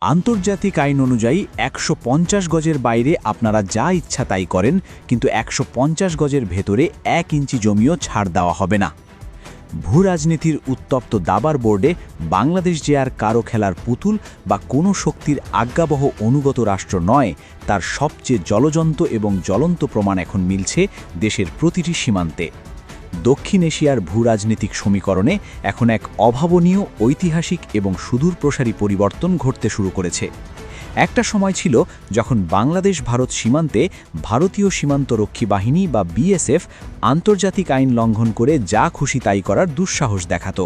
আন্তর্জাতিক আইন অনুযায়ী ১৫০ গজের বাইরে আপনারা যা ইচ্ছা তাই করেন, কিন্তু ১৫০ গজের ভেতরে ১ ইঞ্চি জমিও ছাড় দেওয়া হবে না। ভূরাজনীতির উত্তপ্ত দাবার বোর্ডে বাংলাদেশ যে আর কারো খেলার পুতুল বা কোনো শক্তির আজ্ঞাবহ অনুগত রাষ্ট্র নয়, তার সবচেয়ে জলজন্ত এবং জ্বলন্ত প্রমাণ এখন মিলছে দেশের প্রতিটি সীমান্তে। দক্ষিণ এশিয়ার ভূরাজনৈতিক সমীকরণে এখন এক অভাবনীয় ঐতিহাসিক এবং সুদূরপ্রসারী পরিবর্তন ঘটতে শুরু করেছে। একটা সময় ছিল যখন বাংলাদেশ ভারত সীমান্তে ভারতীয় সীমান্তরক্ষী বাহিনী বা বিএসএফ আন্তর্জাতিক আইন লঙ্ঘন করে যা খুশি তাই করার দুঃসাহস দেখাত,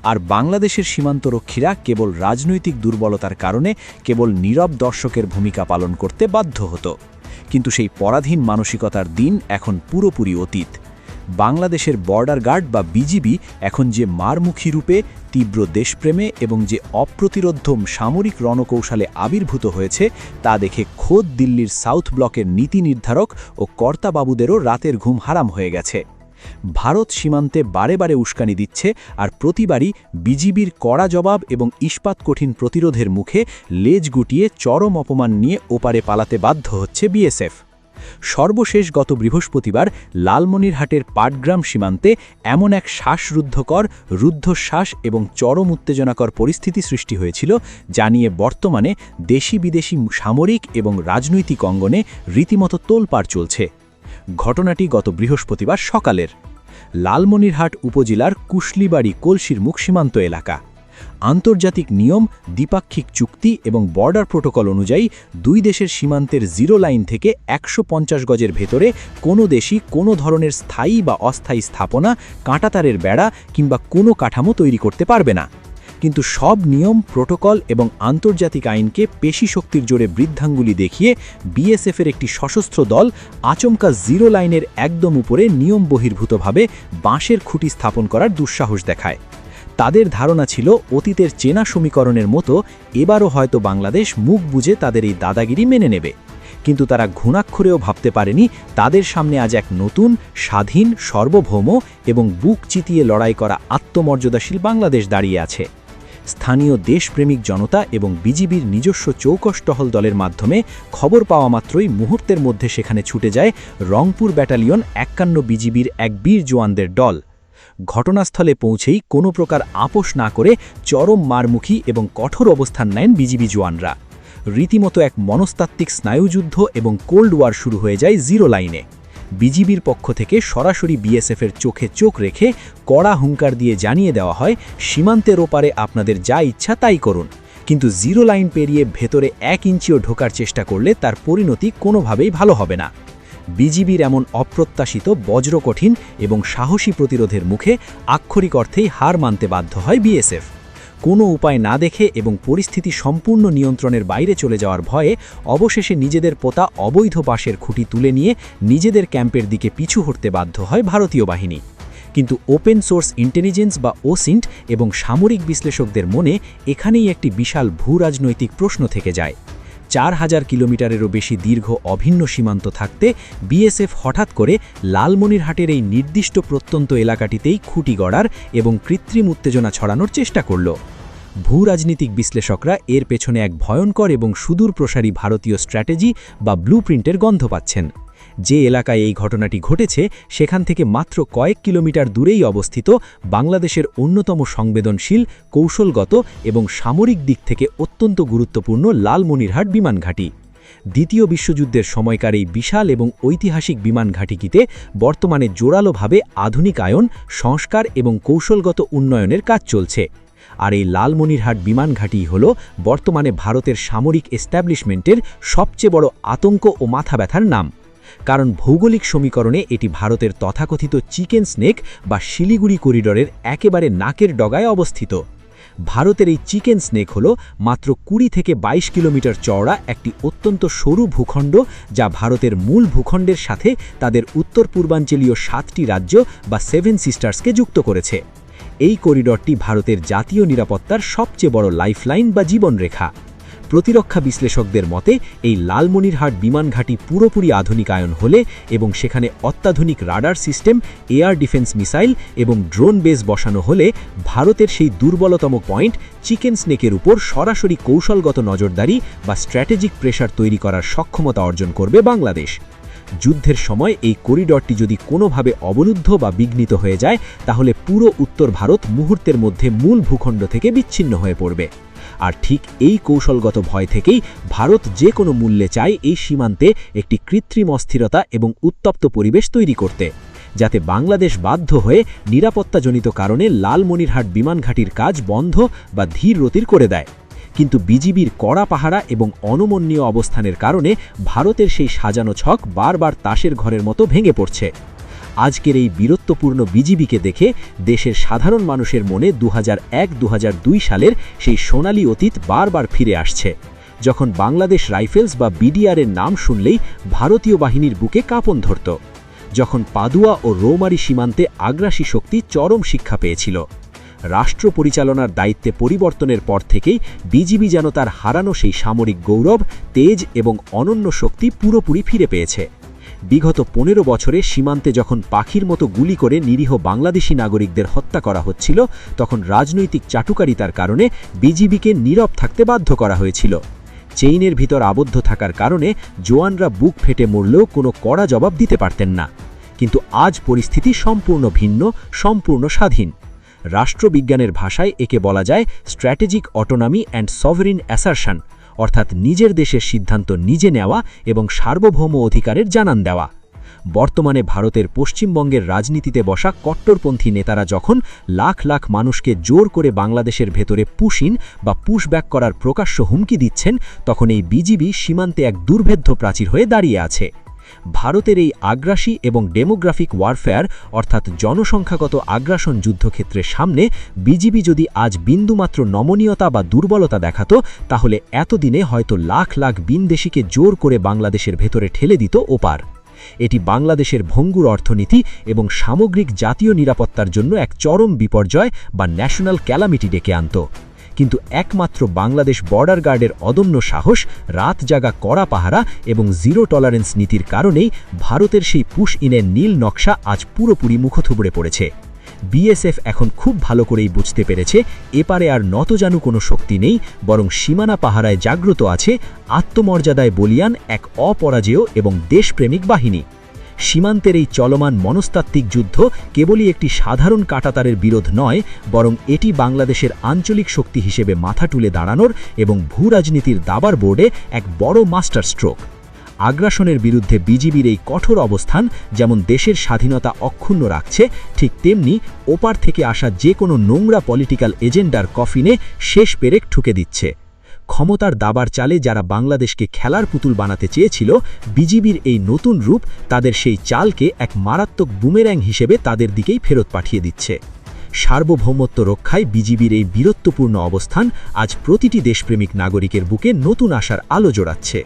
আর বাংলাদেশের সীমান্তরক্ষীরা কেবল রাজনৈতিক দুর্বলতার কারণে কেবল নীরব দর্শকের ভূমিকা পালন করতে বাধ্য হতো। কিন্তু সেই পরাধীন মানসিকতার দিন এখন পুরোপুরি অতীত। বাংলাদেশের বর্ডার গার্ড বা বিজিবি এখন যে মারমুখী রূপে, তীব্র দেশপ্রেমে এবং যে অপ্রতিরোধ্য সামরিক রণকৌশলে আবির্ভূত হয়েছে, তা দেখে খোদ দিল্লির সাউথ ব্লকের নীতি নির্ধারক ও কর্তাবাবুদেরও রাতের ঘুম হারাম হয়ে গেছে। ভারত সীমান্তে বারে বারে উস্কানি দিচ্ছে, আর প্রতিবারই বিজিবির কড়া জবাব এবং ইস্পাত কঠিন প্রতিরোধের মুখে লেজ গুটিয়ে চরম অপমান নিয়ে ওপারে পালাতে বাধ্য হচ্ছে বিএসএফ। সর্বশেষ গত বৃহস্পতিবার লালমনিরহাটের পাটগ্রাম সীমান্তে এমন এক শ্বাসরুদ্ধকর, রুদ্ধশ্বাস এবং চরম উত্তেজনাকর পরিস্থিতি সৃষ্টি হয়েছিল, যা নিয়ে বর্তমানে দেশি বিদেশি সামরিক এবং রাজনৈতিক অঙ্গনে রীতিমতো তোলপাড় চলছে। ঘটনাটি গত বৃহস্পতিবার সকালের। লালমনিরহাট উপজেলার কুশলিবাড়ি কলসির মুখ সীমান্ত এলাকা। আন্তর্জাতিক নিয়ম, দ্বিপাক্ষিক চুক্তি এবং বর্ডার প্রোটোকল অনুযায়ী দুই দেশের সীমান্তের জিরো লাইন থেকে ১৫০ গজের ভেতরে কোনো দেশই কোনো ধরনের স্থায়ী বা অস্থায়ী স্থাপনা, কাঁটাতারের বেড়া কিংবা কোনো কাঠামো তৈরি করতে পারবে না। কিন্তু সব নিয়ম, প্রোটোকল এবং আন্তর্জাতিক আইনকে পেশি শক্তির জোরে বৃদ্ধাঙ্গুলি দেখিয়ে বিএসএফের একটি সশস্ত্র দল আচমকা জিরো লাইনের একদম উপরে নিয়ম বহির্ভূতভাবে বাঁশের খুঁটি স্থাপন করার দুঃসাহস দেখায়। তাদের ধারণা ছিল অতীতের চেনা সমীকরণের মতো এবারও হয়তো বাংলাদেশ মুখ বুজে তাদের এই দাদাগিরি মেনে নেবে। কিন্তু তারা ঘুণাক্ষরেও ভাবতে পারেনি তাদের সামনে আজ এক নতুন, স্বাধীন, সার্বভৌম এবং বুক চিতিয়ে লড়াই করা আত্মমর্যাদাশীল বাংলাদেশ দাঁড়িয়ে আছে। স্থানীয় দেশপ্রেমিক জনতা এবং বিজিবির নিজস্ব চৌকস টহল দলের মাধ্যমে খবর পাওয়া মাত্রই মুহূর্তের মধ্যে সেখানে ছুটে যায় রংপুর ব্যাটালিয়ন ৫১ বিজিবির এক বীর জওয়ানদের দল। ঘটনাস্থলে পৌঁছেই কোনো প্রকার আপোষ না করে চরম মারমুখী এবং কঠোর অবস্থান নেন বিজিবি জওয়ানরা। রীতিমতো এক মনস্তাত্ত্বিক স্নায়ুযুদ্ধ এবং কোল্ড ওয়ার শুরু হয়ে যায় জিরো লাইনে। বিজিবির পক্ষ থেকে সরাসরি বিএসএফের চোখে চোখ রেখে কড়া হুঙ্কার দিয়ে জানিয়ে দেওয়া হয়, সীমান্তের ওপারে আপনাদের যা ইচ্ছা তাই করুন, কিন্তু জিরো লাইন পেরিয়ে ভেতরে ১ ইঞ্চিও ঢোকার চেষ্টা করলে তার পরিণতি কোনোভাবেই ভালো হবে না। বিজিবির এমন অপ্রত্যাশিত, বজ্রকঠিন এবং সাহসী প্রতিরোধের মুখে আক্ষরিক অর্থেই হার মানতে বাধ্য হয় বিএসএফ। কোনো উপায় না দেখে এবং পরিস্থিতি সম্পূর্ণ নিয়ন্ত্রণের বাইরে চলে যাওয়ার ভয়ে অবশেষে নিজেদের পোতা অবৈধ বাঁশের খুঁটি তুলে নিয়ে নিজেদের ক্যাম্পের দিকে পিছু হটতে বাধ্য হয় ভারতীয় বাহিনী। কিন্তু ওপেন সোর্স ইন্টেলিজেন্স বা ওসিন্ট এবং সামরিক বিশ্লেষকদের মনে এখানেই একটি বিশাল ভূরাজনৈতিক প্রশ্ন থেকে যায়। ৪,০০০ কিলোমিটারেরও বেশি দীর্ঘ অভিন্ন সীমান্ত থাকতে বিএসএফ হঠাৎ করে লালমনিরহাটের এই নির্দিষ্ট প্রত্যন্ত এলাকাটিতেই খুঁটি গড়ার এবং কৃত্রিম উত্তেজনা ছড়ানোর চেষ্টা করল। ভূরাজনীতিক বিশ্লেষকরা এর পেছনে এক ভয়ঙ্কর এবং সুদূরপ্রসারী ভারতীয় স্ট্র্যাটেজি বা ব্লুপ্রিন্টের গন্ধ পাচ্ছেন। যে এলাকায় এই ঘটনাটি ঘটেছে সেখান থেকে মাত্র কয়েক কিলোমিটার দূরেই অবস্থিত বাংলাদেশের অন্যতম সংবেদনশীল, কৌশলগত এবং সামরিক দিক থেকে অত্যন্ত গুরুত্বপূর্ণ লালমনিরহাট বিমান ঘাঁটি। দ্বিতীয় বিশ্বযুদ্ধের সময়কার এই বিশাল এবং ঐতিহাসিক বিমান ঘাঁটিতে বর্তমানে জোরালোভাবে আধুনিকায়ন, সংস্কার এবং কৌশলগত উন্নয়নের কাজ চলছে। আর এই লালমনিরহাট বিমান ঘাঁটি হল বর্তমানে ভারতের সামরিক এস্টাবলিশমেন্টের সবচেয়ে বড় আতঙ্ক ও মাথা ব্যথার নাম। কারণ ভৌগোলিক সমীকরণে এটি ভারতের তথাকথিত চিকেন স্নেক বা শিলিগুড়ি করিডরের একেবারে নাকের ডগায় অবস্থিত। ভারতের এই চিকেন স্নেক হল মাত্র ২০ থেকে ২২ কিলোমিটার চওড়া একটি অত্যন্ত সরু ভূখণ্ড, যা ভারতের মূল ভূখণ্ডের সাথে তাদের উত্তর পূর্বাঞ্চলীয় ৭টি রাজ্য বা 7 সিস্টার্সকে যুক্ত করেছে। এই করিডরটি ভারতের জাতীয় নিরাপত্তার সবচেয়ে বড় লাইফলাইন বা জীবনরেখা। প্রতিরক্ষা বিশ্লেষকদের মতে এই লালমনিরহাট বিমান ঘাঁটি পুরোপুরি আধুনিকায়ন হলে এবং সেখানে অত্যাধুনিক radar system, air defence missile এবং ড্রোন বেস বসানো হলে ভারতের সেই দুর্বলতম পয়েন্ট চিকেন স্নেকের উপর সরাসরি কৌশলগত নজরদারি বা স্ট্র্যাটেজিক প্রেসার তৈরি করার সক্ষমতা অর্জন করবে বাংলাদেশ। যুদ্ধের সময় এই করিডরটি যদি কোনোভাবে অবরুদ্ধ বা বিঘ্নিত হয়ে যায় তাহলে পুরো উত্তর ভারত মুহূর্তের মধ্যে মূল ভূখণ্ড থেকে বিচ্ছিন্ন হয়ে পড়বে। আর ঠিক এই কৌশলগত ভয় থেকেই ভারত যে কোনো মূল্যে চায় এই সীমান্তে একটি কৃত্রিম অস্থিরতা এবং উত্তপ্ত পরিবেশ তৈরি করতে, যাতে বাংলাদেশ বাধ্য হয়ে নিরাপত্তাজনিত কারণে লালমনিরহাট বিমান ঘাঁটির কাজ বন্ধ বা ধীর রতির করে দেয়। কিন্তু বিজিবির কড়া পাহারা এবং অনমনীয় অবস্থানের কারণে ভারতের সেই সাজানো ছক বারবার তাসের ঘরের মতো ভেঙে পড়ছে। আজকের এই বীরত্বপূর্ণ বিজিবিকে দেখে দেশের সাধারণ মানুষের মনে 2001-2002 সালের সেই সোনালী অতীত বারবার ফিরে আসছে, যখন বাংলাদেশ রাইফেলস বা বিডিআরের নাম শুনলেই ভারতীয় বাহিনীর বুকে কাঁপন ধরত, যখন পাদুয়া ও রৌমারী সীমান্তে আগ্রাসী শক্তি চরম শিক্ষা পেয়েছিল। রাষ্ট্র পরিচালনার দায়িত্বে পরিবর্তনের পর থেকেই বিজিবি যেন তার হারানো সেই সামরিক গৌরব, তেজ এবং অনন্য শক্তি পুরোপুরি ফিরে পেয়েছে। বিগত 15 বছরে সীমান্তে যখন পাখির মতো গুলি করে নিরীহ বাংলাদেশি নাগরিকদের হত্যা করা হচ্ছিল, তখন রাজনৈতিক চাটুকারিতার কারণে বিজিবিকে নীরব থাকতে বাধ্য করা হয়েছিল। চেইনের ভিতর আবদ্ধ থাকার কারণে জওয়ানরা বুক ফেটে মরলেও কোনো কড়া জবাব দিতে পারতেন না। কিন্তু আজ পরিস্থিতি সম্পূর্ণ ভিন্ন, সম্পূর্ণ স্বাধীন। রাষ্ট্রবিজ্ঞানের ভাষায় একে বলা যায় স্ট্র্যাটেজিক অটোনমি অ্যান্ড সভেরিন অ্যাসারশন, অর্থাৎ নিজের দেশের সিদ্ধান্ত নিজে নেওয়া এবং সার্বভৌম অধিকারের জানান দেওয়া। বর্তমানে ভারতের পশ্চিমবঙ্গের রাজনীতিতে বসা কট্টরপন্থী নেতারা যখন লাখ লাখ মানুষকে জোর করে বাংলাদেশের ভেতরে পুশইন বা পুশব্যাক করার প্রকাশ্য হুমকি দিচ্ছেন, তখন এই বিজিবি সীমান্তে এক দুর্ভেদ্য প্রাচীর হয়ে দাঁড়িয়ে আছে। ভারতের এই আগ্রাসী এবং ডেমোগ্রাফিক ওয়ারফেয়ার অর্থাৎ জনসংখ্যাগত আগ্রাসন যুদ্ধক্ষেত্রের সামনে বিজিবি যদি আজ বিন্দুমাত্র নমনীয়তা বা দুর্বলতা দেখাতো, তাহলে এতদিনে হয়তো লাখ লাখ বিনদেশিকে জোর করে বাংলাদেশের ভেতরে ঠেলে দিত ওপার। এটি বাংলাদেশের ভঙ্গুর অর্থনীতি এবং সামগ্রিক জাতীয় নিরাপত্তার জন্য এক চরম বিপর্যয় বা ন্যাশনাল ক্যালামিটি ডেকে আনত। কিন্তু একমাত্র বাংলাদেশ বর্ডার গার্ডের অদম্য সাহস, রাত জাগা কড়া পাহারা এবং জিরো টলারেন্স নীতির কারণেই ভারতের সেই পুশ ইনের নীল নকশা আজ পুরোপুরি মুখথুবড়ে পড়েছে। বিএসএফ এখন খুব ভালো করেই বুঝতে পেরেছে এপারে আর নতজানু কোনো শক্তি নেই, বরং সীমানা পাহারায় জাগ্রত আছে আত্মমর্যাদায় বলিয়ান এক অপরাজেয় এবং দেশপ্রেমিক বাহিনী। সীমান্তের এই চলমান মনস্তাত্ত্বিক যুদ্ধ কেবলই একটি সাধারণ কাঁটাতারের বিরোধ নয়, বরং এটি বাংলাদেশের আঞ্চলিক শক্তি হিসেবে মাথা তুলে দাঁড়ানোর এবং ভূরাজনীতির দাবার বোর্ডে এক বড় মাস্টার স্ট্রোক। আগ্রাসনের বিরুদ্ধে বিজিবির এই কঠোর অবস্থান যেমন দেশের স্বাধীনতা অক্ষুণ্ণ রাখছে, ঠিক তেমনি ওপার থেকে আসা যে কোনো নোংরা পলিটিক্যাল এজেন্ডার কফিনে শেষ পেরেক ঠুকে দিচ্ছে। ক্ষমতার দাবার চালে যারা বাংলাদেশকে খেলার পুতুল বানাতে চেয়েছিল, বিজিবির এই নতুন রূপ তাদের সেই চালকে এক মারাত্মক বুমের্যাং হিসেবে তাদের দিকেই ফেরত পাঠিয়ে দিচ্ছে। সার্বভৌমত্ব রক্ষায় বিজিবির এই বীরত্বপূর্ণ অবস্থান আজ প্রতিটি দেশপ্রেমিক নাগরিকের বুকে নতুন আশার আলো জোড়াচ্ছে।